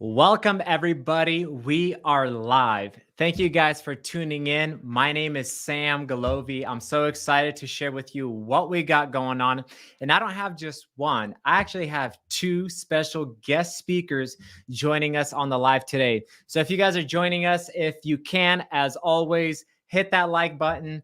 Welcome, everybody. We are live. Thank you guys for tuning in. My name is Sam Golovey. I'm so excited to share with you what we got going on. And I don't have just one, I actually have two special guest speakers joining us on the live today. So if you guys are joining us, if you can, as always, hit that like button.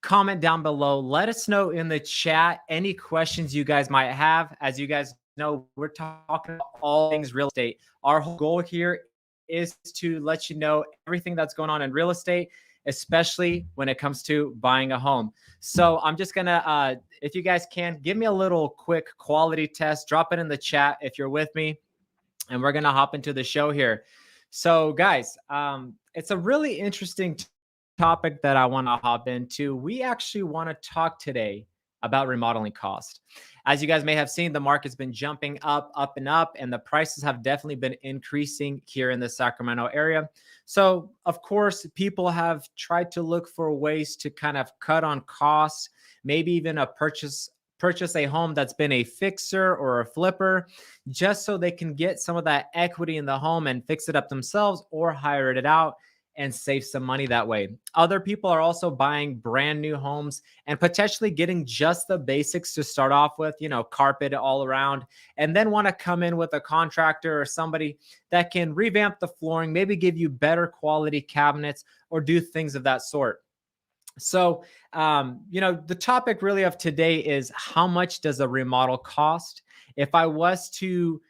Comment down below. Let us know in the chat any questions you guys might have. As you guys know, we're talking about all things real estate. Our whole goal here is to let you know everything that's going on in real estate, especially when it comes to buying a home. So I'm just gonna, if you guys can, give me a little quick quality test. Drop it in the chat if you're with me, and we're gonna hop into the show here. So, guys, it's a really interesting topic that I want to hop into. We actually want to talk today about remodeling cost. As you guys may have seen, the market's been jumping up, up, and up, and the prices have definitely been increasing here in the Sacramento area. So, of course, people have tried to look for ways to kind of cut on costs, maybe even purchase a home that's been a fixer or a flipper, just so they can get some of that equity in the home and fix it up themselves or hire it out and save some money that way. Other people are also buying brand new homes and potentially getting just the basics to start off with, carpet all around, and then want to come in with a contractor or somebody that can revamp the flooring, maybe give you better quality cabinets or do things of that sort. So, the topic really of today is how much does a remodel cost? If I was to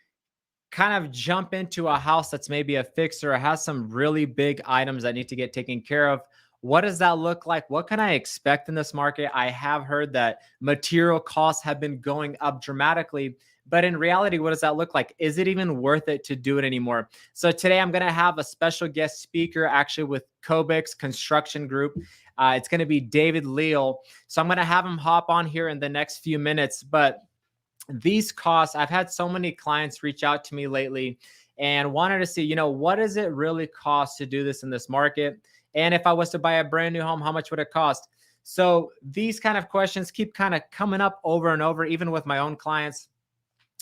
kind of jump into a house that's maybe a fixer or has some really big items that need to get taken care of, what does that look like? What can I expect in this market? I have heard that material costs have been going up dramatically, but in reality, what does that look like? Is it even worth it to do it anymore? So today I'm going to have a special guest speaker actually with Cobex Construction Group. It's going to be David Leal. So I'm going to have him hop on here in the next few minutes, but these costs, I've had so many clients reach out to me lately and wanted to see, what does it really cost to do this in this market? And if I was to buy a brand new home, how much would it cost? So these kind of questions keep kind of coming up over and over, even with my own clients.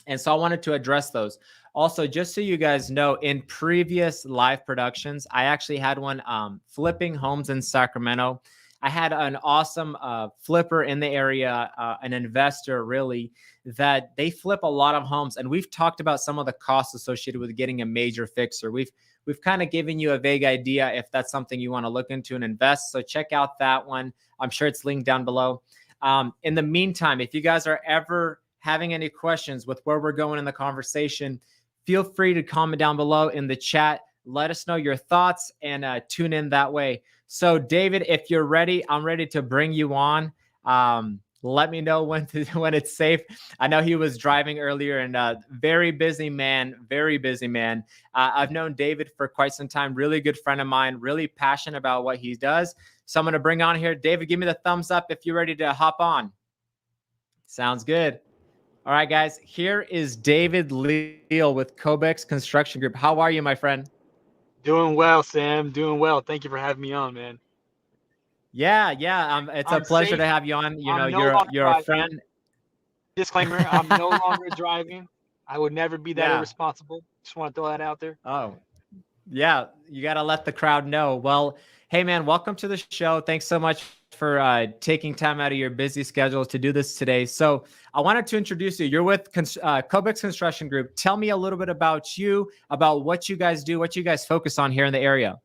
And so I wanted to address those. Also, just so you guys know, in previous live productions, I actually had one flipping homes in Sacramento. I had an awesome flipper in the area, an investor really, that they flip a lot of homes. And we've talked about some of the costs associated with getting a major fixer. We've kind of given you a vague idea if that's something you want to look into and invest. So check out that one. I'm sure it's linked down below. In the meantime, if you guys are ever having any questions with where we're going in the conversation, feel free to comment down below in the chat. Let us know your thoughts and tune in that way. So, David, if you're ready, I'm ready to bring you on. Let me know when it's safe. I know he was driving earlier, and very busy man, very busy man. I've known David for quite some time. Really good friend of mine. Really passionate about what he does. So I'm going to bring on here, David. Give me the thumbs up if you're ready to hop on. Sounds good. All right, guys. Here is David Leal with Cobex Construction Group. How are you, my friend? Doing well, Sam. Doing well. Thank you for having me on, man. Yeah. It's a I'm pleasure to safe. have you on. I'm no longer You're a driving. friend. Disclaimer, I'm no longer driving. I would never be that Yeah. irresponsible. Just want to throw that out there. Oh, yeah. You got to let the crowd know. Well, hey, man, welcome to the show. Thanks so much for taking time out of your busy schedule to do this today. So I wanted to introduce you. You're with Cobex Construction Group. Tell me a little bit about you, about what you guys do, what you guys focus on here in the area.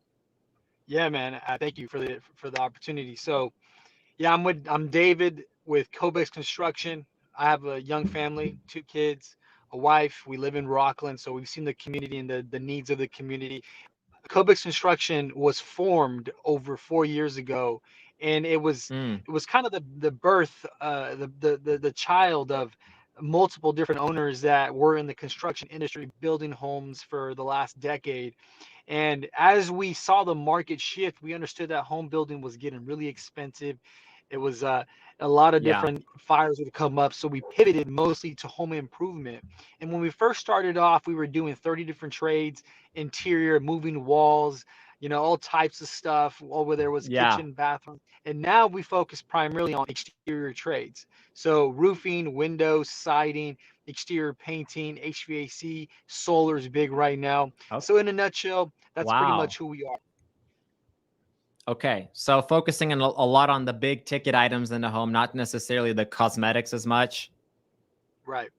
Yeah, man. Thank you for the opportunity. So, yeah, I'm David with Cobex Construction. I have a young family, 2 kids, a wife. We live in Rockland, so we've seen the community and the needs of the community. Cobex Construction was formed over 4 years ago, and Mm, it was kind of the birth, the child of multiple different owners that were in the construction industry building homes for the last decade. And as we saw the market shift, we understood that home building was getting really expensive. It was a lot of yeah. different fires would come up, so we pivoted mostly to home improvement. And when we first started off, we were doing 30 different trades, interior, moving walls, all types of stuff, over there was Yeah. kitchen, bathroom. And now we focus primarily on exterior trades. So roofing, windows, siding, exterior painting, HVAC, solar is big right now. Oh, So in a nutshell, that's pretty wow. much who we are. Okay. So focusing a lot on the big ticket items in the home, not necessarily the cosmetics as much. Right.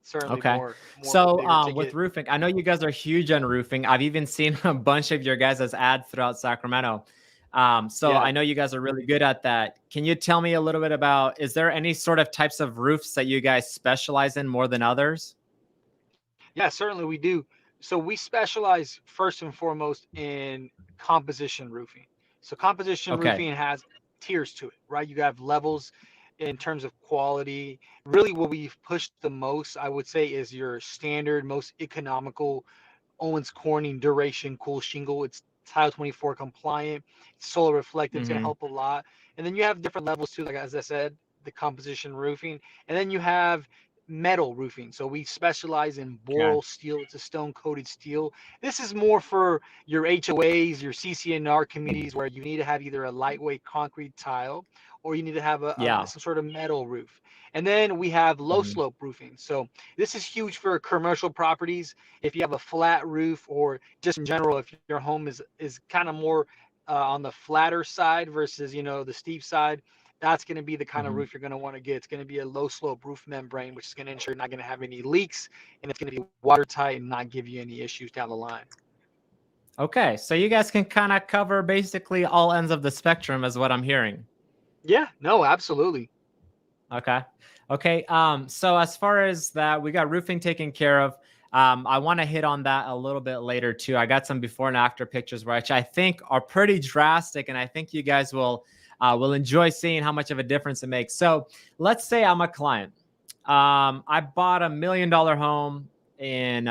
Certainly Okay. more of the So bigger with ticket. roofing, I know you guys are huge on roofing. I've even seen a bunch of your guys' ads throughout Sacramento. So Yeah. I know you guys are really good at that. Can you tell me a little bit about, is there any sort of types of roofs that you guys specialize in more than others? Yeah, certainly we do. So we specialize first and foremost in composition roofing. So composition Okay. roofing has tiers to it, right? You have levels in terms of quality. Really, what we've pushed the most, I would say, is your standard, most economical Owens Corning duration cool shingle. It's Title 24 compliant. It's solar reflective. It's going to Mm-hmm. help a lot. And then you have different levels too, like as I said, the composition roofing. And then you have metal roofing. So we specialize in Okay. boral steel. It's a stone coated steel. This is more for your HOAs, your CCNR communities where you need to have either a lightweight concrete tile or you need to have Yeah. some sort of metal roof. And then we have low Mhm. slope roofing. So this is huge for commercial properties. If you have a flat roof or just in general, if your home is kind of more on the flatter side versus the steep side, that's going to be the kind of Mhm. roof you're going to want to get. It's going to be a low slope roof membrane, which is going to ensure you're not going to have any leaks, and it's going to be watertight and not give you any issues down the line. Okay. So you guys can kind of cover basically all ends of the spectrum, is what I'm hearing. Yeah, no, absolutely. Okay. Okay. So as far as that, we got roofing taken care of. I want to hit on that a little bit later too. I got some before and after pictures, which I think are pretty drastic, and I think you guys will enjoy seeing how much of a difference it makes. So let's say I'm a client. I bought $1 million home in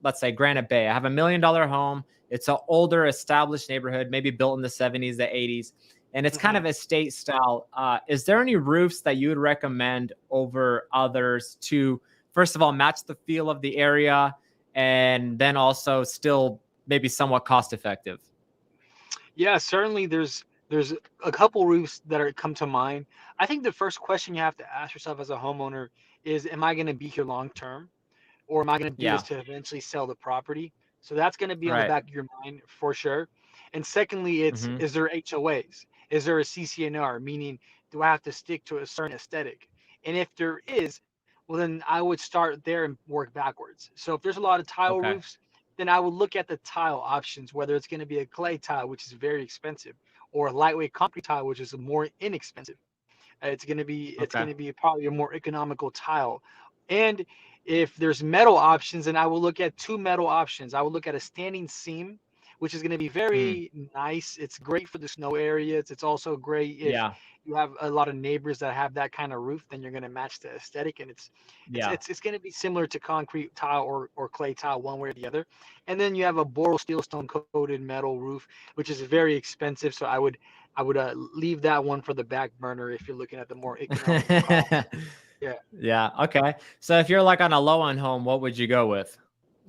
let's say Granite Bay. I have $1 million home. It's an older, established neighborhood, maybe built in the 70s, the 80s, and it's kind Hmm. of estate style. Is there any roofs that you would recommend over others to, first of all, match the feel of the area, and then also still maybe somewhat cost effective? Yeah, certainly. There's a couple roofs that are come to mind. I think the first question you have to ask yourself as a homeowner is, am I going to be here long term? Or am I going to do this Yeah. to eventually sell the property? So that's going to be on the Right. back of your mind for sure. And secondly, it's, Mm-hmm. is there HOAs? Is there a CCNR? Meaning, do I have to stick to a certain aesthetic? And if there is, well, then I would start there and work backwards. So if there's a lot of tile Okay. roofs, then I would look at the tile options, whether it's going to be a clay tile, which is very expensive, or a lightweight concrete tile, which is more inexpensive. It's Okay. going to be probably a more economical tile. And if there's metal options, then I will look at two metal options. I will look at a standing seam, which is going to be Mm. very nice. It's great for the snow areas. It's also great if Yeah. you have a lot of neighbors that have that kind of roof, then you're going to match the aesthetic, and Yeah. it's going to be similar to concrete tile or clay tile one way or the other. And then you have a boral steel stone coated metal roof, which is very expensive. So I would leave that one for the back burner if you're looking at the more economical cost. Yeah, Yeah. Okay. So if you're like on a low end home, what would you go with?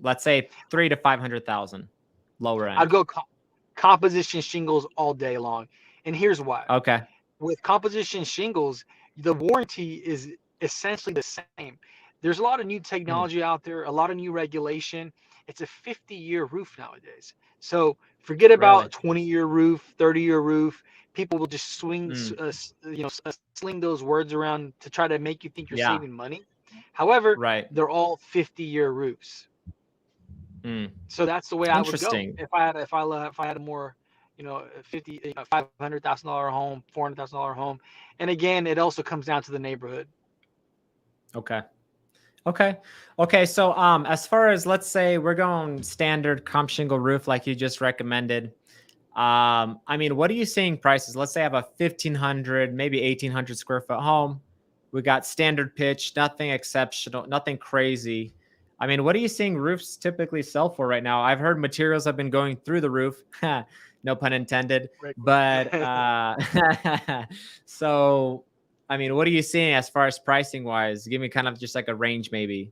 Let's say 300 to 500,000 lower I'd end. go composition shingles all day long, and here's why. Okay. With composition shingles, the warranty is essentially the same. There's a lot of new Mm, technology out there, a lot of new regulation. It's a 50-year roof nowadays. So forget really? about 20-year roof, 30-year roof. People will just Mm, sling those words around to try to make you think you're yeah. saving money. However, Right. they're all 50-year roofs. Mm, So that's the way I would go interesting. if I had a more 50 $500,000 home, $400,000 home. And again, it also comes down to the neighborhood. Okay. Okay. Okay. So as far as, let's say we're going standard comp shingle roof like you just recommended. I mean, what are you seeing prices? Let's say I have a 1,500, maybe 1,800 square foot home. We got standard pitch, nothing exceptional, nothing crazy. I mean, what are you seeing roofs typically sell for right now? I've heard materials have been going through the roof. No pun intended. Great But question. so, I mean, what are you seeing as far as pricing wise? Give me kind of just like a range, maybe.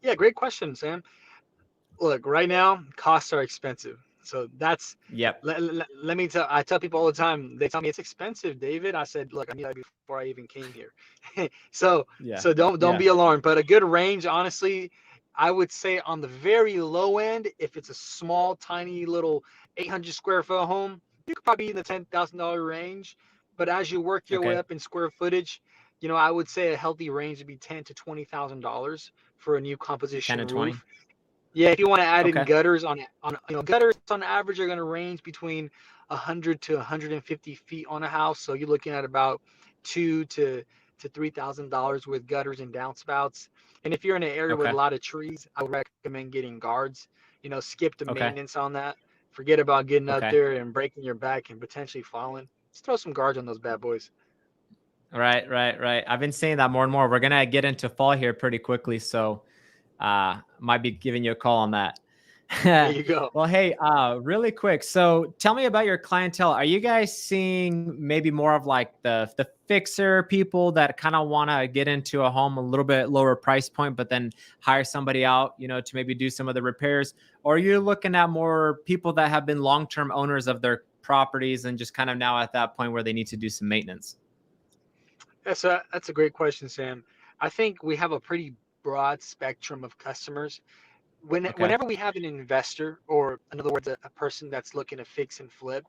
Yeah, great question, Sam. Look, right now, costs are expensive. So that's Yep. let me tell. I tell people all the time. They tell me it's expensive, David. I said, look, I knew that before I even came here. so Yeah. so don't Yeah. be alarmed. But a good range, honestly, I would say on the very low end, if it's a small, tiny little 800 square foot home, you could probably be in the $10,000 range. But as you work your way Okay. up in square footage, I would say a healthy range would be $10,000 to $20,000 for a new 10 composition to 20. roof. Yeah, if you want to add in Okay. gutters gutters on average are going to range between 100 to 150 feet on a house. So you're looking at about two to $3,000 with gutters and downspouts. And if you're in an area with a Okay. lot of trees, I would recommend getting guards. Skip the Okay. maintenance on that. Forget about getting up Okay. there and breaking your back and potentially falling. Just throw some guards on those bad boys. Right, right, right. I've been saying that more and more. We're gonna get into fall here pretty quickly, so might be giving you a call on that. There you go. Well, hey, really quick. So tell me about your clientele. Are you guys seeing maybe more of like the fixer people that kind of want to get into a home a little bit lower price point, but then hire somebody out, to maybe do some of the repairs? Or are you looking at more people that have been long-term owners of their properties and just kind of now at that point where they need to do some maintenance? That's a great question, Sam. I think we have a pretty broad spectrum of customers. Okay. Whenever we have an investor, or in other words, a person that's looking to fix and flip,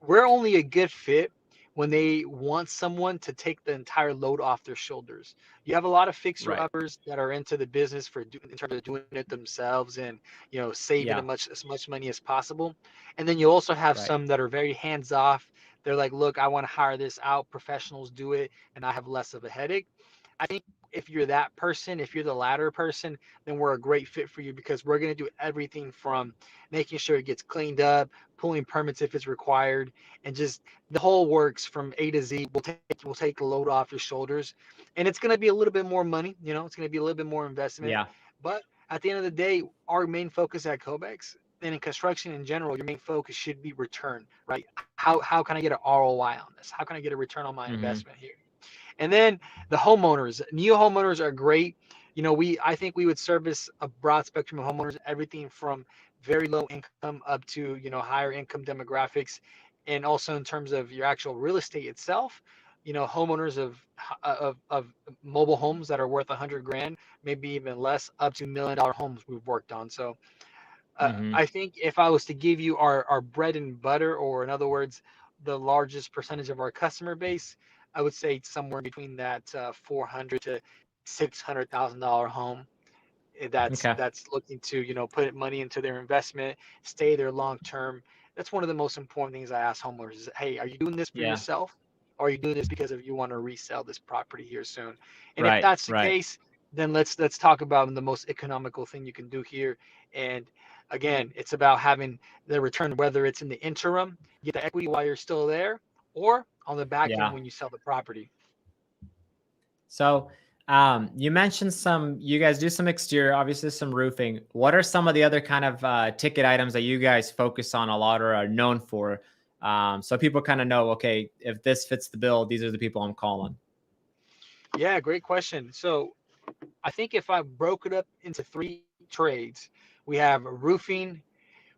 we're only a good fit when they want someone to take the entire load off their shoulders. You have a lot of fixer Right. uppers that are into the business in terms of doing it themselves and saving Yeah. as much money as possible. And then you also have Right. some that are very hands off. They're like, look, I want to hire this out. Professionals do it, and I have less of a headache. I think if you're that person, if you're the latter person, then we're a great fit for you because we're going to do everything from making sure it gets cleaned up, pulling permits if it's required, and just the whole works from A to Z. We'll take the load off your shoulders, and it's going to be a little bit more money. It's going to be a little bit more investment, Yeah. but at the end of the day, our main focus at Cobex and in construction in general, your main focus should be return, right? How can I get an ROI on this? How can I get a return on my Hmm. investment here? And then the homeowners, new homeowners are great. I think we would service a broad spectrum of homeowners, everything from very low income up to higher income demographics, and also in terms of your actual real estate itself. Homeowners of mobile homes that are worth 100 grand, maybe even less, up to $1 million homes we've worked on. So Hmm. I think if I was to give you our bread and butter, or in other words, the largest percentage of our customer base, I would say somewhere between that 400 to $600,000 home Okay. that's looking to put money into their investment, stay there long term. That's one of the most important things I ask homeowners is, hey, are you doing this for Yeah. yourself, or are you doing this because of you want to resell this property here soon? And if Right. that's the Right. case, then let's talk about the most economical thing you can do here. And again, it's about having the return, whether it's in the interim, get the equity while you're still there, or on the back end Yeah. when you sell the property. So, you mentioned you guys do some exterior, obviously some roofing. What are some of the other kind of ticket items that you guys focus on a lot or are known for? So people kind of know, okay, if this fits the bill, these are the people I'm calling. Yeah, great question. So I think if I broke it up into three trades, we have roofing,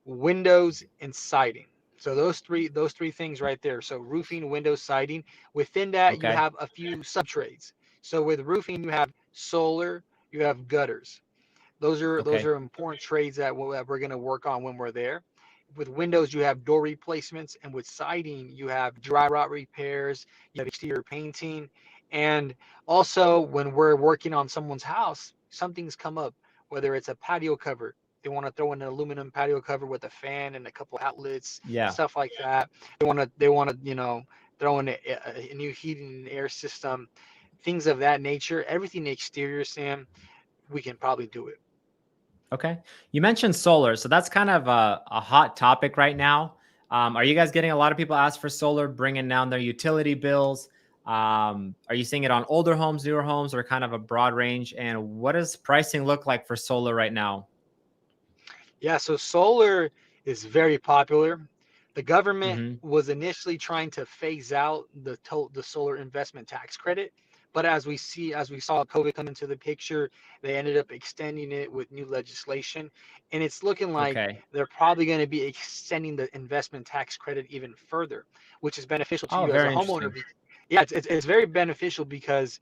windows, and siding. So those three things right there. So roofing, windows, siding. Within that, you Okay. have a few sub trades. So with roofing, you have solar, you have gutters. Those Okay. are important trades that we're going to work on when we're there. With windows, you have door replacements, and with siding, you have dry rot repairs, you have exterior painting, and also when we're working on someone's house, something's come up, whether it's a patio cover. They want to throw in an aluminum patio cover with a fan and a couple outlets, Yeah. stuff like that. They want to throw in a new heating and air system, things of that nature. Everything exterior, Sam, we can probably do it. Okay. You mentioned solar. So that's kind of a hot topic right now. Are you guys getting a lot of people ask for solar, bringing down their utility bills? Are you seeing it on older homes, newer homes, or kind of a broad range? And what does pricing look like for solar right now? Yeah, so solar is very popular. The government Hmm. was initially trying to phase out the solar investment tax credit, But as we saw COVID come into the picture, they ended up extending it with new legislation, and it's looking like Okay. they're probably going to be extending the investment tax credit even further, which is beneficial to Oh, you as a very homeowner. interesting. Yeah, it's very beneficial because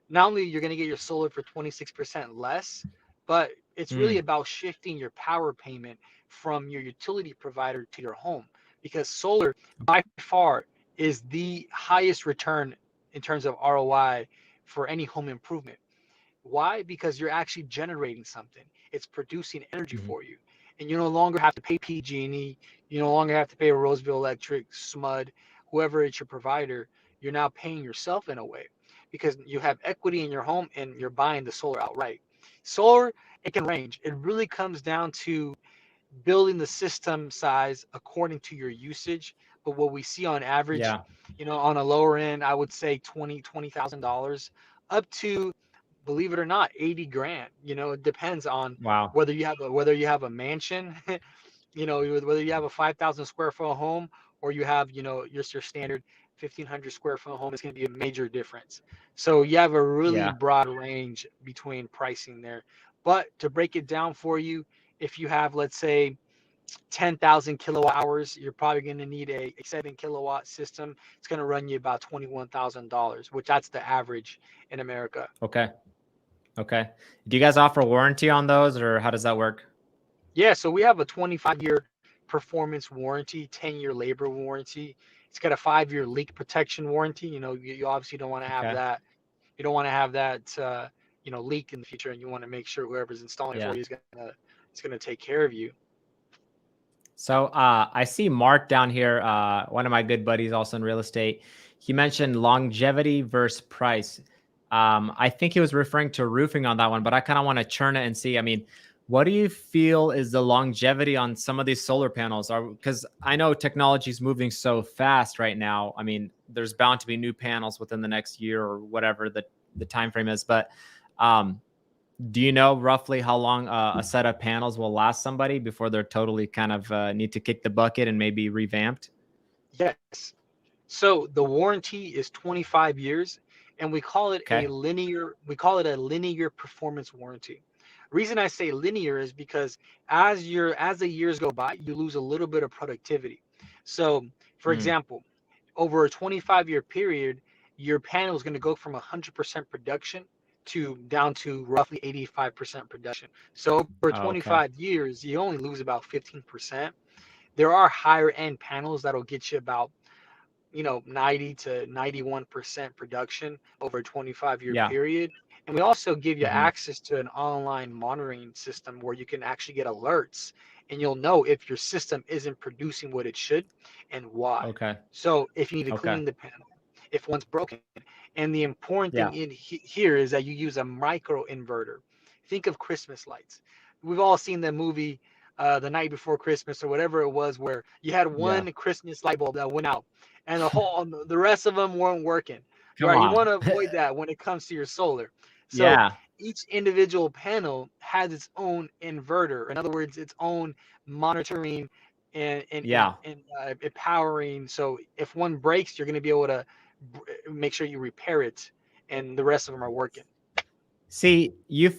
not only you're going to get your solar for 26% less, but it's really Mm, about shifting your power payment from your utility provider to your home, because solar by far is the highest return in terms of ROI for any home improvement. Why? Because you're actually generating something. It's producing energy mhm. for you. And you no longer have to pay PG&E. You no longer have to pay Roseville Electric, SMUD, whoever is your provider. You're now paying yourself in a way because you have equity in your home and you're buying the solar outright. Solar, it can range. It really comes down to building the system size according to your usage. But what we see on average, Yeah. on a lower end, I would say $20,000 up to, believe it or not, 80 grand. It depends on Wow. whether you have a mansion, whether you have a 5,000 square foot home, or you have, just your standard 1,500 square foot home. It's going to be a major difference. So you have a really Yeah. broad range between pricing there. But to break it down for you, if you have, let's say, 10,000 kilowatt hours, you're probably going to need a 7 kilowatt system. It's going to run you about $21,000, which that's the average in America. Okay. Okay. Do you guys offer warranty on those, or how does that work? Yeah, so we have a 25-year performance warranty, 10-year labor warranty. It's got a 5-year leak protection warranty. You obviously don't want to have Okay. that. You don't want to have that, leak in the future, and you want to make sure whoever's installing it for Yeah. you is gonna take care of you. So I see Mark down here, one of my good buddies, also in real estate. He mentioned longevity versus price. I think he was referring to roofing on that one, but I kind of want to churn it and see. I mean, what do you feel is the longevity on some of these solar panels? Because I know technology is moving so fast right now. I mean, there's bound to be new panels within the next year or whatever the time frame is. But um, do you know roughly how long a set of panels will last somebody before they're totally kind of need to kick the bucket and maybe revamped? Yes. So the warranty is 25 years, and Okay. we call it a linear performance warranty. Reason I say linear is because as the years go by, you lose a little bit of productivity. So, for Mm, example, over a 25-year period, your panel is going to go from 100% production to down to roughly 85% production. So over oh, okay. 25 years, you only lose about 15%. There are higher end panels that'll get you about 90 to 91% production over a 25-year Yeah. period. And we also give you Hmm. access to an online monitoring system where you can actually get alerts, and you'll know if your system isn't producing what it should and why. Okay. So if you need to Okay. clean the panel, if one's broken. And the important thing Yeah. here is that you use a micro inverter. Think of Christmas lights. We've all seen the movie The Night Before Christmas or whatever it was, where you had Yeah. one Christmas light bulb that went out and the rest of them weren't working. Come Right? You on. want to avoid that when it comes to your solar. So Yeah. each individual panel has its own inverter. In other words, its own monitoring Yeah. and empowering. So if one breaks, you're going to be able to make sure you repair it, and the rest of them are working. See, you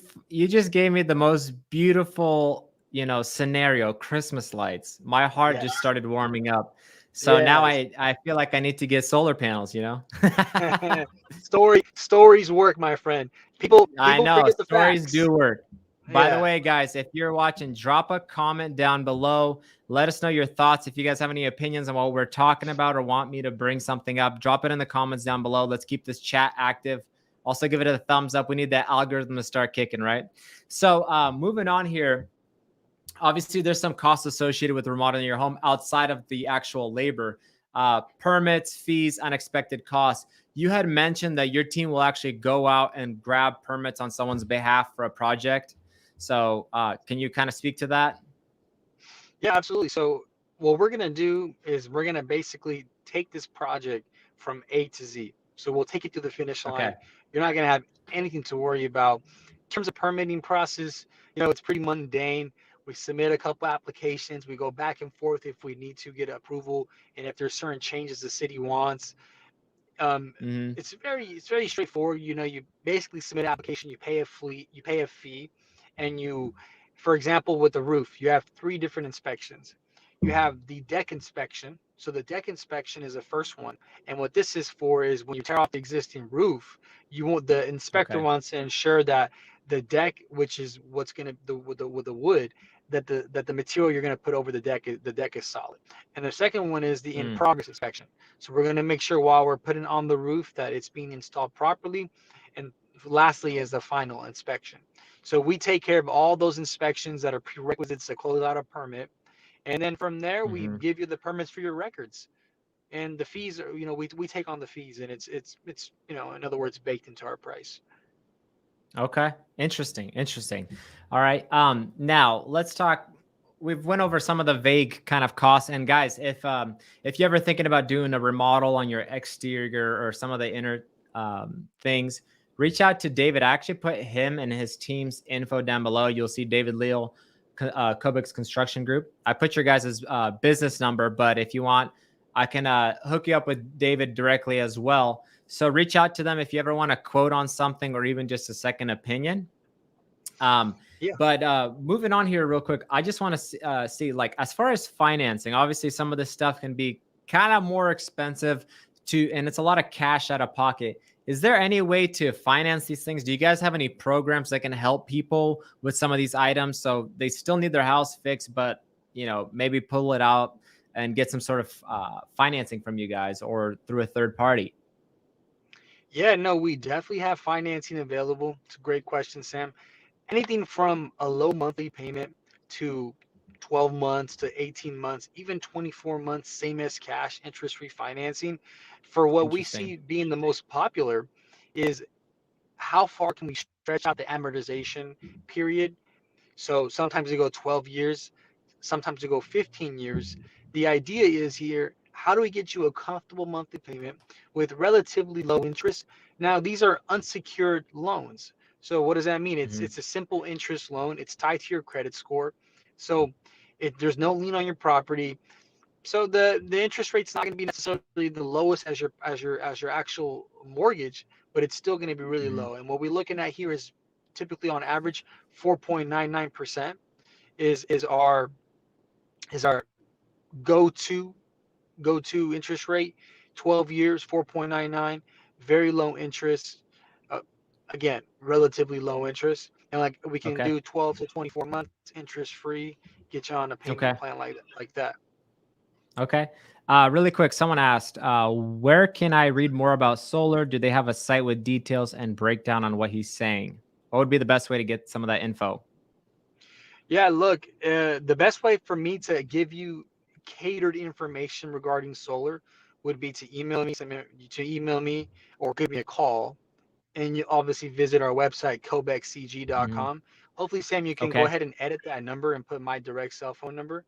just gave me the most beautiful, scenario, Christmas lights. My heart Yeah. just started warming up. So now Yes. I feel like I need to get solar panels. Stories work, my friend. People I people know forget the stories facts. do work. By the Yeah. way, guys, if you're watching, drop a comment down below. Let us know your thoughts. If you guys have any opinions on what we're talking about or want me to bring something up, drop it in the comments down below. Let's keep this chat active. Also, give it a thumbs up. We need that algorithm to start kicking, right? So, moving on here. Obviously, there's some costs associated with remodeling your home outside of the actual labor, permits, fees, unexpected costs. You had mentioned that your team will actually go out and grab permits on someone's behalf for a project. So, can you kind of speak to that? Yeah, absolutely. So what we're gonna do is we're gonna basically take this project from A to Z. So we'll take it to the finish Okay. line. You're not gonna have anything to worry about. In terms of permitting process, it's pretty mundane. We submit a couple applications. We go back and forth if we need to get approval, and if there's certain changes the city wants. Um, Hmm. it's very straightforward. You know, you basically submit an application, you pay a fee, and for example, with the roof, you have three different inspections. You have the deck inspection. So the deck inspection is the first one, and what this is for is when you tear off the existing roof, the inspector Okay. wants to ensure that the deck, which is what's going to with the wood, that the material you're going to put over the deck is solid. And the second one is the in Mm. progress inspection. So we're going to make sure while we're putting on the roof that it's being installed properly. And lastly is the final inspection. So we take care of all those inspections that are prerequisites to close out a permit. And then from there, we Hmm. give you the permits for your records. And the fees are, we take on the fees, and it's in other words, baked into our price. Okay. Interesting. Interesting. All right. Now let's talk. We've went over some of the vague kind of costs. And guys, if you're ever thinking about doing a remodel on your exterior or some of the inner things, reach out to David. I actually put him and his team's info down below. You'll see David Leal, Cobex Construction Group. I put your guys' business number, but if you want, I can hook you up with David directly as well. So reach out to them if you ever want to quote on something or even just a second opinion. Um, Yeah. but moving on here real quick, I just want to see, like, as far as financing, obviously some of this stuff can be kind of more expensive and it's a lot of cash out of pocket. Is there any way to finance these things? Do you guys have any programs that can help people with some of these items so they still need their house fixed, but maybe pull it out and get some sort of financing from you guys or through a third party? Yeah, no, we definitely have financing available. It's a great question, Sam. Anything from a low monthly payment to 12 months to 18 months, even 24 months, same as cash interest-free financing. For what we Interesting. see being the most popular is how far can we stretch out the amortization period. So sometimes they go 12 years, sometimes they go 15 years. The idea is here, how do we get you a comfortable monthly payment with relatively low interest? Now, these are unsecured loans. So what does that mean? It's Hmm. it's a simple interest loan. It's tied to your credit score. So there's no lien on your property. So the interest rate's not going to be necessarily the lowest as your actual mortgage, but it's still going to be really Hmm. low. And what we're looking at here is typically on average 4.99% is our go-to interest rate. 12 years, 4.99, very low interest. Uh, Again, relatively low interest, and like we can Okay. do 12 to 24 months interest free, get you on a Okay. payment plan like that. Okay. Really quick, someone asked, where can I read more about solar? Do they have a site with details and breakdown on what he's saying? What would be the best way to get some of that info? Yeah, look, the best way for me to give you catered information regarding solar would be to email me or give me a call, and you obviously visit our website Hmm. cobexcg.com. Hopefully, Sam, you can go Okay. ahead and edit that number and put my direct cell phone number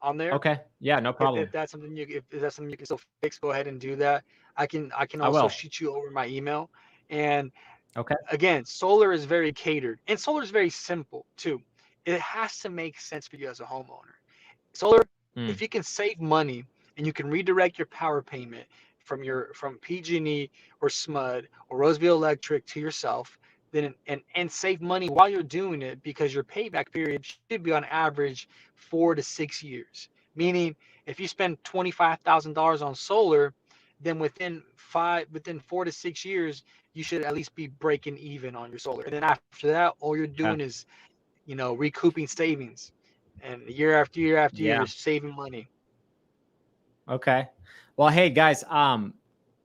on there. Okay. Yeah, no If problem. that's something if that's something you can still fix, go ahead and do that. I can I also will. shoot you over my email. And Okay. again, solar is very catered, and solar is very simple too. It has to make sense for you as a homeowner. Solar, Mm. if you can save money and you can redirect your power payment from PG&E or SMUD or Roseville Electric to yourself, then and save money while you're doing it, because your payback period should be on average 4 to 6 years. Meaning, if you spend $25,000 on solar, then within 4 to 6 years, you should at least be breaking even on your solar. And then after that, all you're Okay. doing is recouping savings, and year after year after year, Yeah. you're saving money. Okay. Well, hey guys,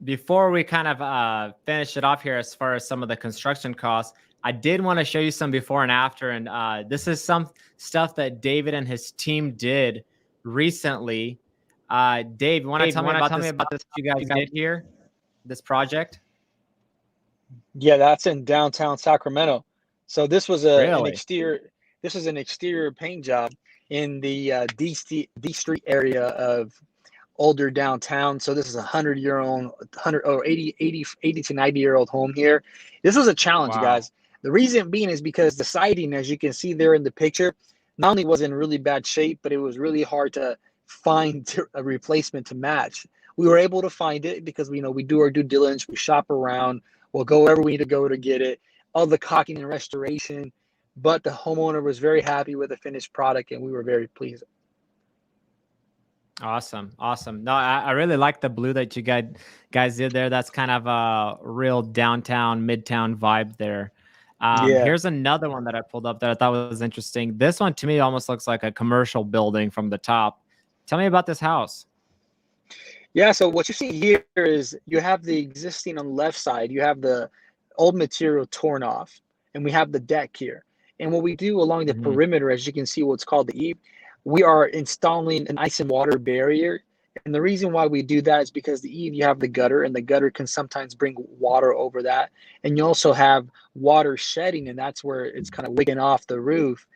before we kind of finish it off here as far as some of the construction costs, I did want to show you some before and after, and this is some stuff that David and his team did recently. Dave, you want to Dave, tell you me want to about tell me this about this you guys you guys? did here, this project? Yeah, that's in downtown Sacramento. So this was an Really? exterior. This is an exterior paint job in the D Street area of older downtown. So this is a 100-year-old, 100 or 80 to 90-year-old home here. This was a challenge, Wow. guys. The reason being is because the siding, as you can see there in the picture, not only was in really bad shape, but it was really hard to find a replacement to match. We were able to find it because we do our due diligence. We shop around. We'll go wherever we need to go to get it. All the caulking and restoration. But the homeowner was very happy with the finished product, and we were very pleased. Awesome. Awesome. No, I really like the blue that you guys did there. That's kind of a real downtown, midtown vibe there. Yeah. Here's another one that I pulled up that I thought was interesting. This one to me almost looks like a commercial building from the top. Tell me about this house. Yeah, so what you see here is you have the existing on the left side, you have the old material torn off, and we have the deck here. And what we do along the Hmm. perimeter, as you can see, what's called the eave, we are installing an ice and water barrier. And the reason why we do that is because the eave, you have the gutter, and the gutter can sometimes bring water over that. And you also have water shedding, and that's where it's kind of wicking off the roof.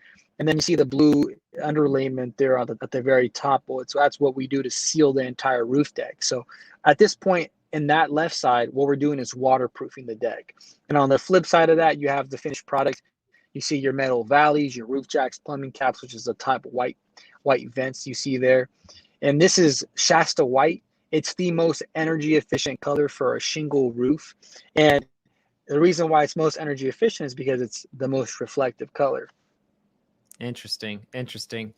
And then you see the blue underlayment there at the very top. So that's what we do to seal the entire roof deck. So at this point in that left side, what we're doing is waterproofing the deck. And on the flip side of that, you have the finished product. You see your metal valleys, your roof jacks, plumbing caps, which is the type of white vents you see there. And this is Shasta white. It's the most energy efficient color for a shingle roof. And the reason why it's most energy efficient is because it's the most reflective color. Interesting. Interesting.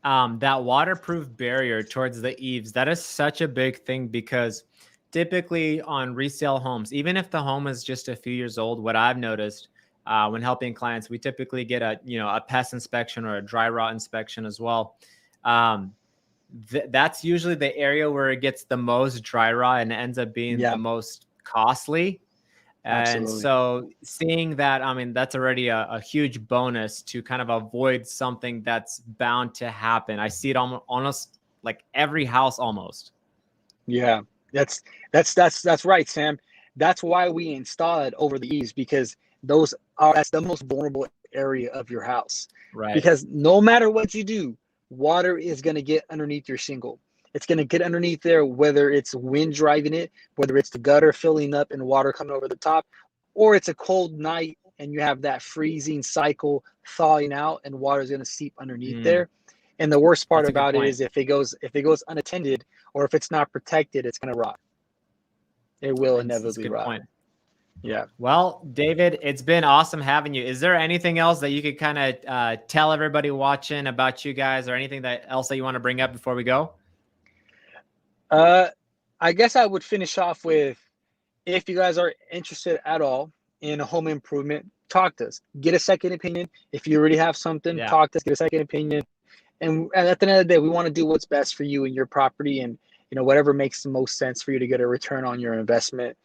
That waterproof barrier towards the eaves, that is such a big thing because typically on resale homes, even if the home is just a few years old, what I've noticed when helping clients, we typically get a pest inspection or a dry rot inspection as well. That's usually the area where it gets the most dry rot and ends up being the Yeah, most costly. And absolutely. so seeing that, I mean, that's already a huge bonus to kind of avoid something that's bound to happen. I see it almost like every house almost. Yeah, that's right, Sam. That's why we install it over the eaves because that's the most vulnerable area of your house. Right. Because no matter what you do, water is going to get underneath your shingle. It's going to get underneath there, whether it's wind driving it, whether it's the gutter filling up and water coming over the top, or it's a cold night and you have that freezing cycle thawing out and water is going to seep underneath Mm, there. And the worst part that's a good about it point. is if it goes unattended or if it's not protected, it's going to rot. It will It's a inevitably good rot. point. Yeah. Well, David, it's been awesome having you. Is there anything else that you could kind of tell everybody watching about you guys or anything else that you want to bring up before we go? Uh, I guess I would finish off with, if you guys are interested at all in a home improvement, talk to us. Get a second opinion. If you already have something, Yeah. talk to us, get a second opinion. And at the end of the day, we want to do what's best for you and your property, and whatever makes the most sense for you to get a return on your investment,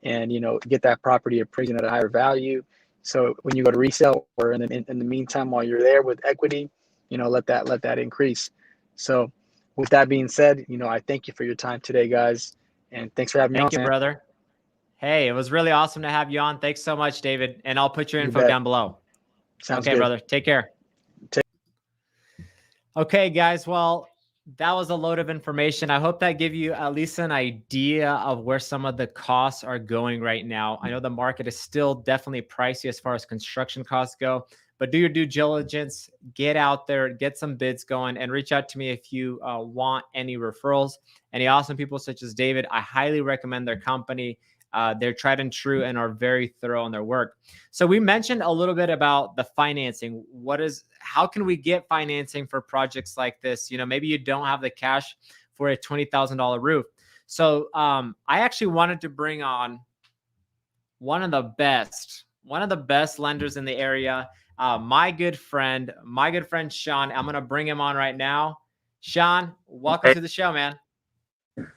and get that property appraised at a higher value. So when you go to resell, or in the meantime while you're there with equity, let that increase. So with that being said, I thank you for your time today, guys, and thanks for having me on, Thank you, Sam. brother. Hey, it was really awesome to have you on. Thanks so much, David. And I'll put your You info bet. down below. Sounds Okay, good. brother. Take care. Okay, guys. Well, that was a load of information. I hope that gave you at least an idea of where some of the costs are going right now. I know the market is still definitely pricey as far as construction costs go, but do your due diligence, get out there, get some bids going, and reach out to me if you want any referrals. Any awesome people such as David, I highly recommend their company. They're tried and true and are very thorough in their work. So we mentioned a little bit about the financing. How can we get financing for projects like this? Maybe you don't have the cash for a $20,000 roof. So I actually wanted to bring on one of the best lenders in the area. My good friend Sean. I'm gonna bring him on right now. Sean, welcome Hey, to the show, man.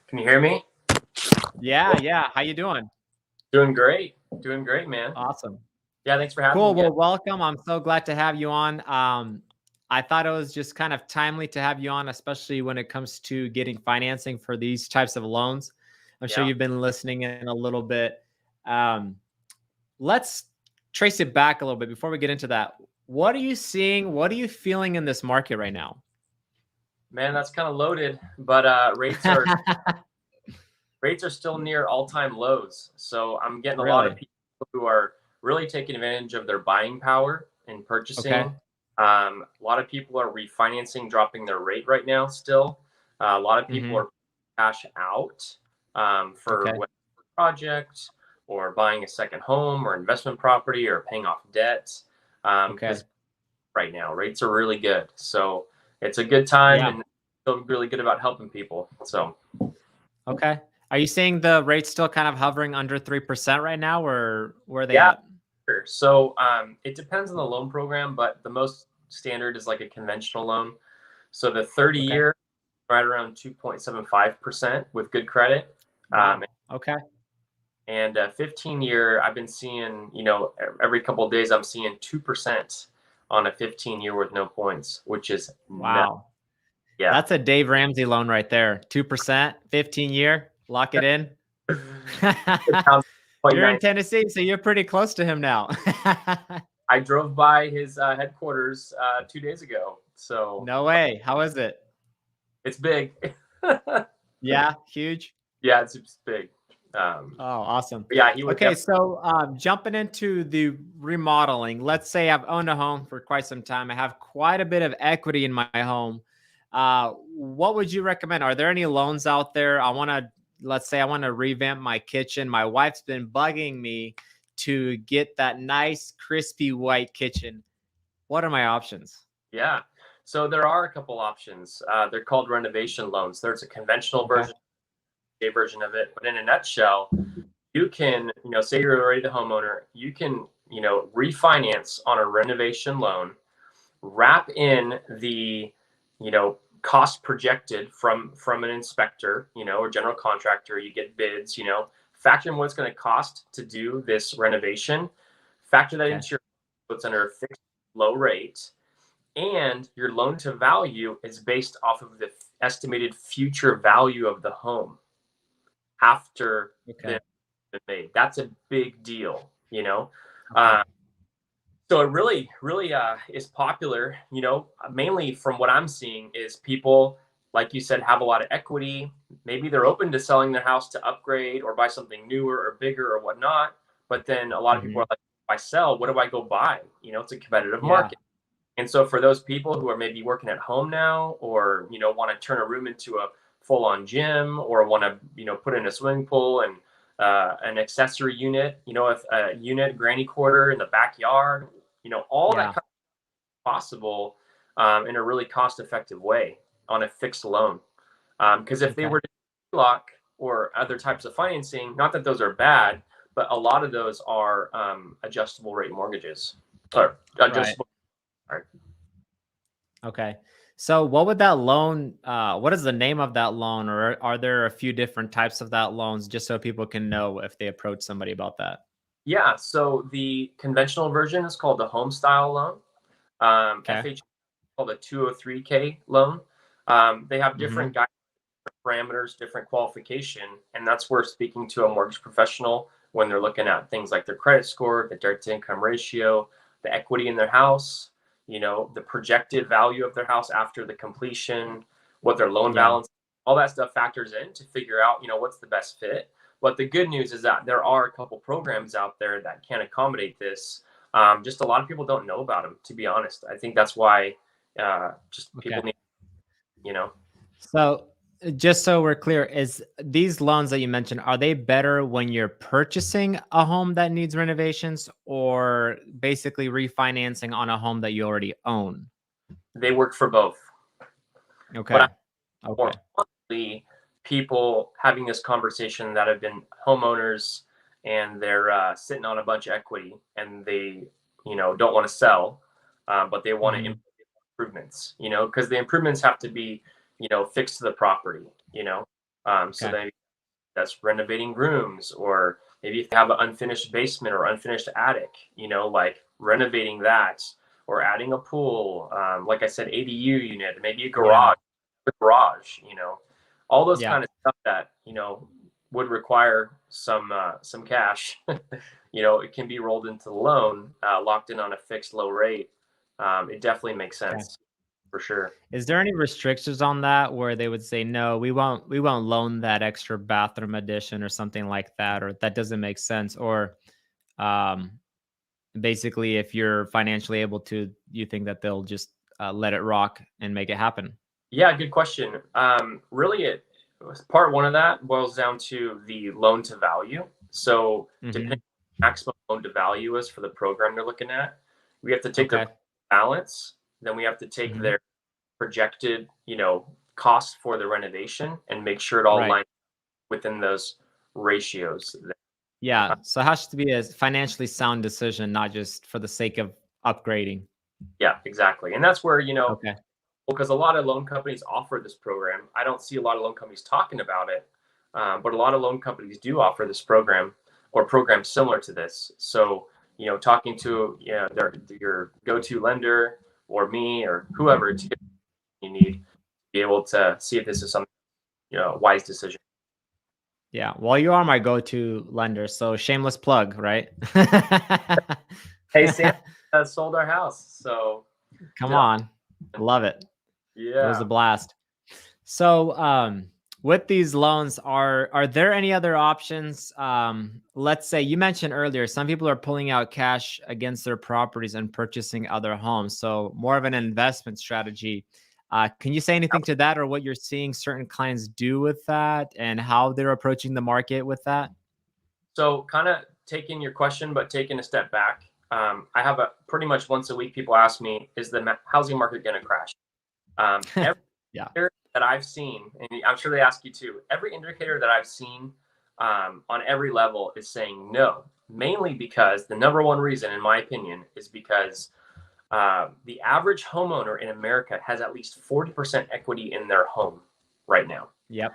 can you hear me? Yeah. How you doing? Doing great. Doing great, man. Awesome. Yeah, thanks for having me Cool. again. Well, welcome. I'm so glad to have you on. I thought it was just kind of timely to have you on, especially when it comes to getting financing for these types of loans. I'm sure Yeah. you've been listening in a little bit. Let's trace it back a little bit before we get into that. What are you seeing? What are you feeling in this market right now? Man, that's kind of loaded, but rates are still near all-time lows. So I'm getting a lot of Really? people who are really taking advantage of their buying power and purchasing. Okay. A lot of people are refinancing, dropping their rate right now still. A lot of people Hmm. are cash out. for Okay. whether it's a project or buying a second home or investment property or paying off debt. Okay. Because right now rates are really good, so it's a good time, Yeah. and feel really good about helping people. So Okay. Are you seeing the rates still kind of hovering under 3% right now, or where are they yeah, at? sure. So it depends on the loan program, but the most standard is like a conventional loan. So the 30 Okay. year right around 2.75% with good credit. Wow. Okay. And 15-year, I've been seeing, every couple of days I'm seeing 2% on a 15-year with no points, which is nuts. Wow. Yeah. That's a Dave Ramsey loan right there. 2%, 15-year, lock it in. It sounds quite You're in nice. Tennessee, so you're pretty close to him now. I drove by his headquarters 2 days ago, so No way. How is it? it's big. Yeah, huge. Yeah, it's big. Oh, awesome. Yeah, he would Okay, definitely. so jumping into the remodeling, let's say I've owned a home for quite some time. I have quite a bit of equity in my home. What would you recommend? Are there any loans out there? Let's say I want to revamp my kitchen. My wife's been bugging me to get that nice, crispy white kitchen. What are my options? Yeah. So there are a couple options. They're called renovation loans. There's a conventional Okay. version, a version of it, but in a nutshell, you can, say you're already the homeowner, you can, refinance on a renovation loan, wrap in the, cost projected from an inspector, or general contractor. You get bids, factor in what it's going to cost to do this renovation, factor that Okay. into your what's under a fixed low rate, and your loan to value is based off of the estimated future value of the home after Okay. the made. That's a big deal. Okay. So it really is popular, mainly from what I'm seeing is people, like you said, have a lot of equity. Maybe they're open to selling their house to upgrade or buy something newer or bigger or whatnot. But then a lot of people Hmm. are like, if I sell, what do I go buy? It's a competitive Yeah. market. And so for those people who are maybe working at home now, or want to turn a room into a full-on gym, or want to put in a swimming pool and an accessory unit, a unit granny quarter in the backyard, all that Yeah. kind of possible in a really cost-effective way on a fixed loan. Because if they Okay. were to lock or other types of financing, not that those are bad, but a lot of those are adjustable rate mortgages or Right. adjustable. Okay. So what would that loan, what is the name of that loan, or are there a few different types of that loans, just so people can know if they approach somebody about that? Yeah, so the conventional version is called the home style loan. Okay. FH called a 203K loan. They have Hmm. different guide parameters, different qualification, and that's where speaking to a mortgage professional when they're looking at things like their credit score, the debt to income ratio, the equity in their house, the projected value of their house after the completion, what their loan Yeah. balance, all that stuff factors in to figure out, what's the best fit. But the good news is that there are a couple programs out there that can accommodate this. Just a lot of people don't know about them, to be honest. I think that's why just Okay. people need, you know. So just so we're clear, is these loans that you mentioned, are they better when you're purchasing a home that needs renovations, or basically refinancing on a home that you already own? They work for both. But Okay. I'm more Okay. commonly people having this conversation that have been homeowners and they're sitting on a bunch of equity and they, don't want to sell, but they want to Hmm. improvements, because the improvements have to be, fixed to the property, so Okay. that's renovating rooms, or maybe if they have an unfinished basement or unfinished attic, like renovating that or adding a pool, like I said, ADU unit, maybe Yeah. a garage, all those Yeah. kind of stuff that, would require some cash. It can be rolled into the loan, locked in on a fixed low rate. It definitely makes Okay. sense for sure. Is there any restrictions on that where they would say, no, we won't loan that extra bathroom addition or something like that, or that doesn't make sense? Or um, basically, if you're financially able to, you think that they'll just let it rock and make it happen? Yeah, good question. Really, part one of that boils down to the loan to value. So depending on what maximum loan to value is for the program they're looking at, we have to take their balance, then we have to take their projected, cost for the renovation and make sure it all lines within those ratios. Yeah. So it has to be a financially sound decision, not just for the sake of upgrading. Yeah, exactly. And that's where, Okay. because a lot of loan companies offer this program. I don't see a lot of loan companies talking about it, but a lot of loan companies do offer this program or programs similar to this. So, talking to your go-to lender or me or whoever to get you need to be able to see if this is something, wise decision. Yeah. Well, you are my go-to lender, so shameless plug, right? Hey, Sam sold our house, so come on, love it. Yeah, It was a blast. So, with these loans, are there any other options? Let's say you mentioned earlier, some people are pulling out cash against their properties and purchasing other homes. So more of an investment strategy. Can you say anything to that, or what you're seeing certain clients do with that, and how they're approaching the market with that? So kind of taking your question, but taking a step back. I have pretty much once a week, people ask me, is the housing market going to crash? Every indicator that I've seen, and I'm sure they ask you too, every indicator that I've seen on every level is saying no, mainly because the number one reason, in my opinion, is because the average homeowner in America has at least 40% equity in their home right now. Yep.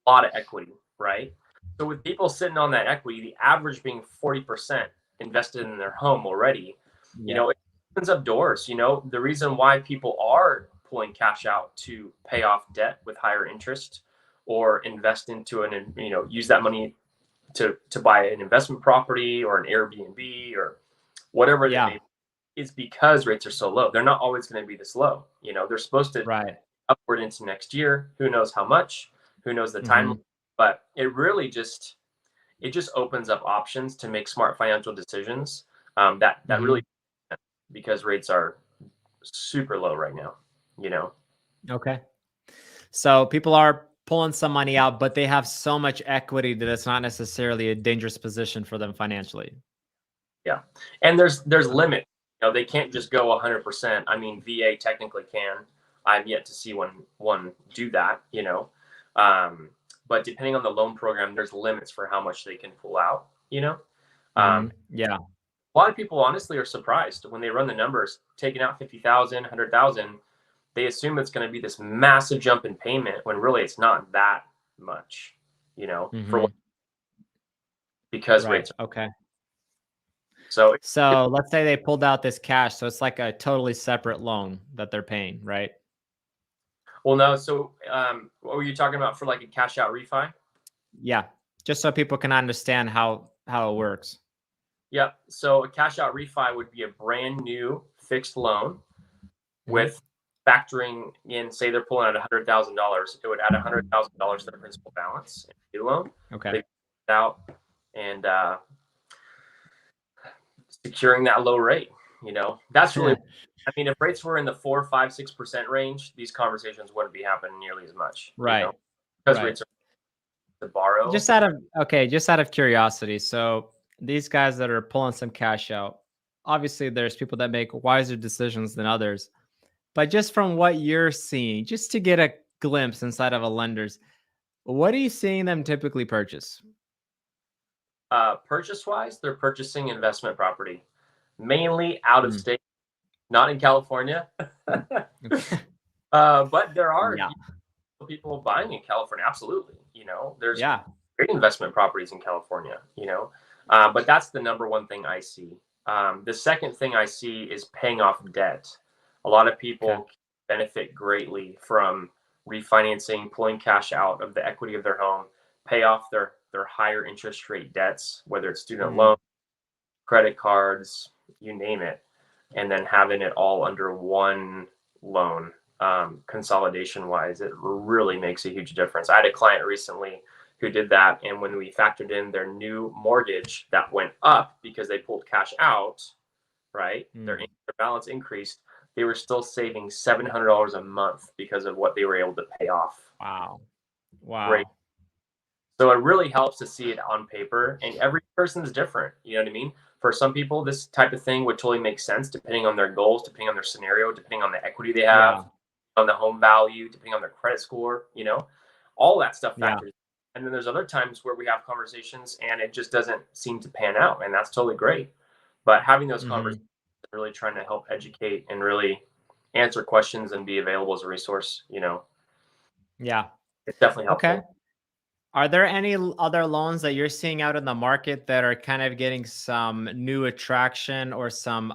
A lot of equity, right? So with people sitting on that equity, the average being 40% invested in their home already, it opens up doors. The reason why people are pulling cash out to pay off debt with higher interest or invest into use that money to buy an investment property or an Airbnb or whatever they may be, is because rates are so low. They're not always going to be this low. They're supposed to upward into next year. Who knows how much? Who knows the time? But it really just opens up options to make smart financial decisions. That really, because rates are super low right now. Okay. So people are pulling some money out, but they have so much equity that it's not necessarily a dangerous position for them financially. Yeah, and there's limit. They can't just go 100%. I mean, VA technically can. I've yet to see one do that. But depending on the loan program, there's limits for how much they can pull out. A lot of people honestly are surprised when they run the numbers, taking out 50,000, 100,000. They assume it's going to be this massive jump in payment when really it's not that much. Because rates. Okay. So let's say they pulled out this cash. So it's like a totally separate loan that they're paying, right? Well, no. So what were you talking about for like a cash out refi? Yeah. Just so people can understand how it works. Yeah. So a cash out refi would be a brand new fixed loan with factoring in, say they're pulling out $100,000. It would add $100,000 to their principal balance in a new loan. Okay. They put it out and securing that low rate. That's really. I mean, if rates were in the 4, 5, 6% range, these conversations wouldn't be happening nearly as much. Right. Because rates are to borrow. Just out of curiosity. So these guys that are pulling some cash out, obviously there's people that make wiser decisions than others. But just from what you're seeing, just to get a glimpse inside of a lender's, what are you seeing them typically purchase? Purchase-wise, they're purchasing investment property, mainly out of state, not in California. But there are people buying in California. Absolutely. There's great investment properties in California, but that's the number one thing I see. The second thing I see is paying off debt. A lot of people benefit greatly from refinancing, pulling cash out of the equity of their home, pay off their higher interest rate debts, whether it's student loans, credit cards, you name it, and then having it all under one loan. Consolidation wise, it really makes a huge difference. I had a client recently who did that, and when we factored in their new mortgage that went up because they pulled cash out, right? Their balance increased. They were still saving $700 a month because of what they were able to pay off. Wow. great. Wow. So it really helps to see it on paper, and every person's different. You know what I mean? For some people, this type of thing would totally make sense depending on their goals, depending on their scenario, depending on the equity they have, Yeah. on the home value, depending on their credit score, all that stuff Yeah. factors. And then there's other times where we have conversations and it just doesn't seem to pan out, and that's totally great. But having those conversations, Hmm. really trying to help educate and really answer questions and be available as a resource, Yeah. it's definitely Okay. helpful. Are there any other loans that you're seeing out in the market that are kind of getting some new attraction or some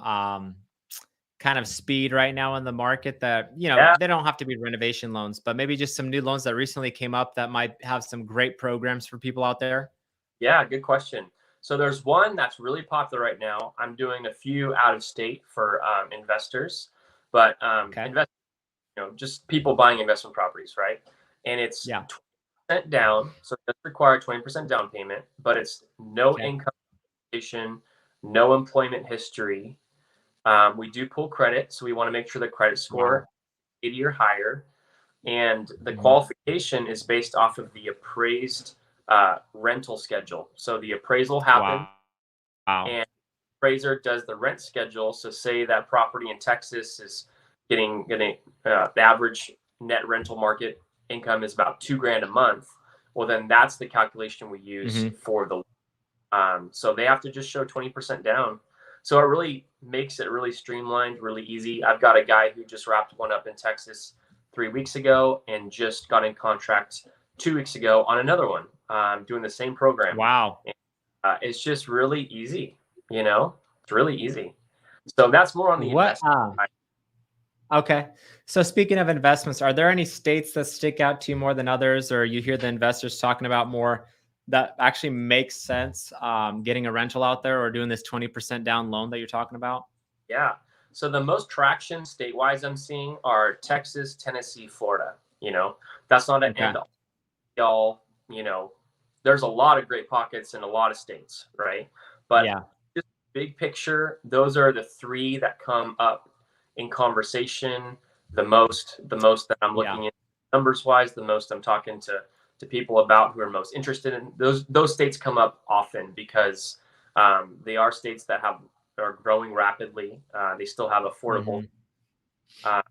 kind of speed right now in the market that, Yeah, they don't have to be renovation loans, but maybe just some new loans that recently came up that might have some great programs for people out there? yeah, good question. So there's one that's really popular right now. I'm doing a few out of state for investors, but Okay. just people buying investment properties, right? And it's Yeah. 20% down, so it does require 20% down payment, but it's no Okay. income, no employment history. We do pull credit, so we want to make sure the credit score Wow. 80 or higher, and the Mhm. qualification is based off of the appraised rental schedule. So the appraisal happens, Wow. Wow. and appraiser does the rent schedule. So say that property in Texas is getting the average net rental market income is about 2 grand a month. Well, then that's the calculation we use Mhm. for the. So they have to just show 20% down. So it really makes it really streamlined, really easy. I've got a guy who just wrapped one up in Texas 3 weeks ago and just got in contract 2 weeks ago on another one, doing the same program. Wow. It's just really easy, you know, it's really easy. So that's more on the What investment side. Okay. So speaking of investments, are there any states that stick out to you more than others, or you hear the investors talking about more that actually makes sense, getting a rental out there or doing this 20% down loan that you're talking about? Yeah. So the most traction state-wise I'm seeing are Texas, Tennessee, Florida. That's not an Okay. end all. You know, there's a lot of great pockets in a lot of states, right? But Yeah. just big picture, those are the three that come up in conversation the most that I'm Yeah. looking at numbers wise, the most I'm talking to people about who are most interested in those states come up often because they are states that are growing rapidly. They still have affordable, Hmm. uh,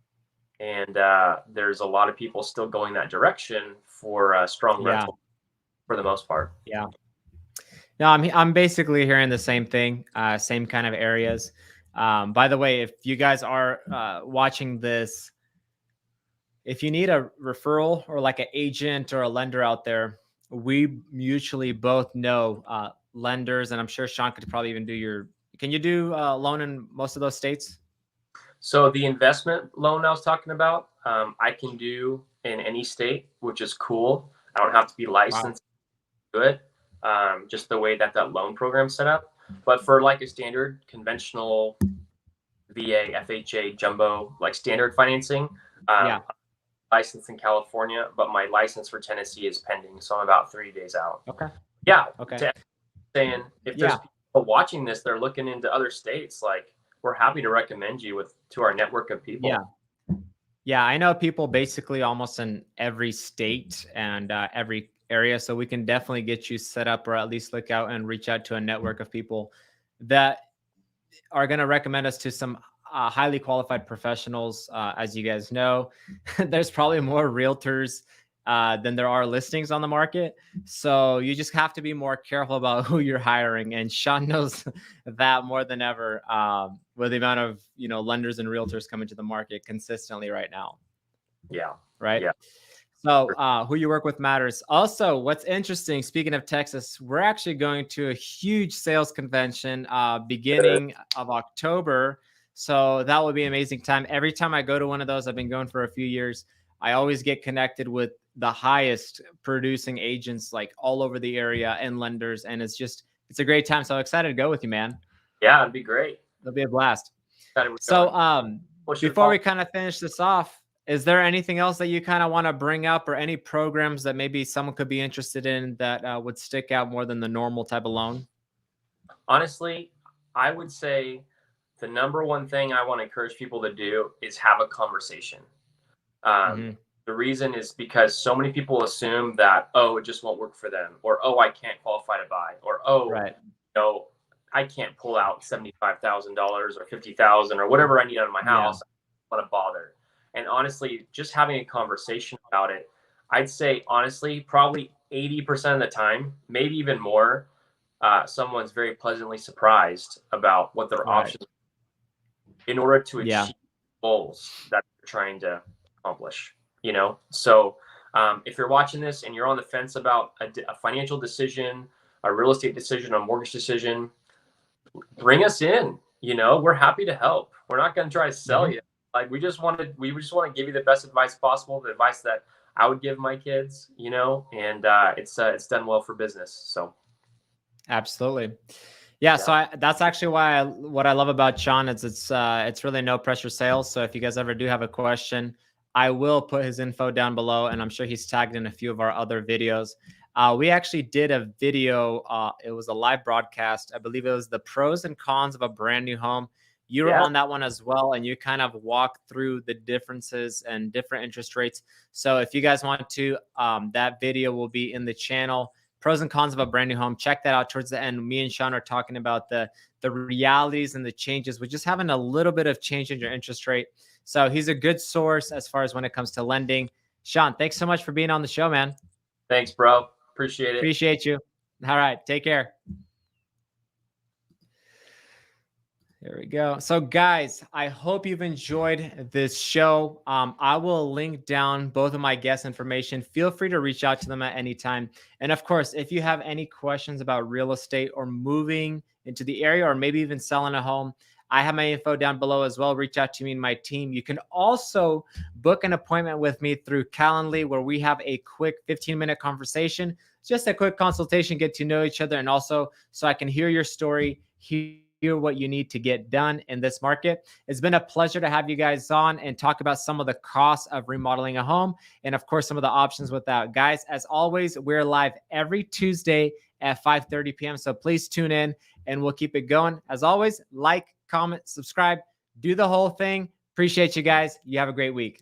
and there's a lot of people still going that direction for strong Yeah. rental for the most part. Yeah. No, I'm basically hearing the same thing, same kind of areas. By the way, if you guys are watching this, if you need a referral or like an agent or a lender out there, we mutually both know lenders, and I'm sure Sean could probably even do your. Can you do loan in most of those states? So the investment loan I was talking about, I can do in any state, which is cool. I don't have to be Wow. licensed to do it, just the way that loan program's set up. But for like a standard conventional VA, FHA, jumbo, like standard financing, Yeah. licensed in California, but my license for Tennessee is pending, so I'm about 3 days out. Okay. Yeah, Okay. to saying if there's Yeah. people watching this, they're looking into other states, like we're happy to recommend you to our network of people. Yeah. Yeah. I know people basically almost in every state and every area, so we can definitely get you set up or at least look out and reach out to a network of people that are going to recommend us to some highly qualified professionals. As you guys know, there's probably more realtors than there are listings on the market. So you just have to be more careful about who you're hiring. And Sean knows that more than ever with the amount of lenders and realtors coming to the market consistently right now. Yeah, Right. yeah. So, who you work with matters. Also, what's interesting, speaking of Texas, we're actually going to a huge sales convention beginning of October. So, that will be an amazing time. Every time I go to one of those, I've been going for a few years, I always get connected with the highest producing agents like all over the area and lenders. And it's a great time. So, I'm excited to go with you, man. Yeah, it'd be great. It'll be a blast. Excited we're So, going. What's your before call? we kind of finish this off, is there anything else that you kind of want to bring up, or any programs that maybe someone could be interested in that would stick out more than the normal type of loan? Honestly, I would say the number one thing I want to encourage people to do is have a conversation. Um, Hmm. The reason is because so many people assume that, oh, it just won't work for them, or, oh, I can't qualify to buy, or, oh, Right. no, I can't pull out $75,000 or 50,000 or whatever I need out of my house. I don't want to bother. And honestly, just having a conversation about it, I'd say honestly, probably 80% of the time, maybe even more, someone's very pleasantly surprised about what their options are in order to achieve goals that they're trying to accomplish. So if you're watching this and you're on the fence about a financial decision, a real estate decision, a mortgage decision, bring us in. We're happy to help. We're not going to try to sell you. Like, we just want to give you the best advice possible, the advice that I would give my kids, and it's done well for business. So absolutely. Yeah. So that's actually what I love about Sean is it's really no pressure sales. So if you guys ever do have a question, I will put his info down below, and I'm sure he's tagged in a few of our other videos. We actually did a video. It was a live broadcast. I believe it was the pros and cons of a brand new home. You were on that one as well, and you kind of walked through the differences and different interest rates. So if you guys want to, that video will be in the channel. Pros and cons of a brand new home. Check that out towards the end. Me and Sean are talking about the realities and the changes with just having a little bit of change in your interest rate. So he's a good source as far as when it comes to lending. Sean, thanks so much for being on the show, man. Thanks, bro. Appreciate it. Appreciate you. All right. Take care. There we go. So guys, I hope you've enjoyed this show. I will link down both of my guest information. Feel free to reach out to them at any time. And of course, if you have any questions about real estate or moving into the area, or maybe even selling a home, I have my info down below as well. Reach out to me and my team. You can also book an appointment with me through Calendly, where we have a quick 15-minute conversation, just a quick consultation, get to know each other, and also so I can hear your story, hear what you need to get done in this market. It's been a pleasure to have you guys on and talk about some of the costs of remodeling a home, and of course, some of the options with that. Guys, as always, we're live every Tuesday at 5:30 p.m. So please tune in and we'll keep it going. As always, like, comment, subscribe, do the whole thing. Appreciate you guys. You have a great week.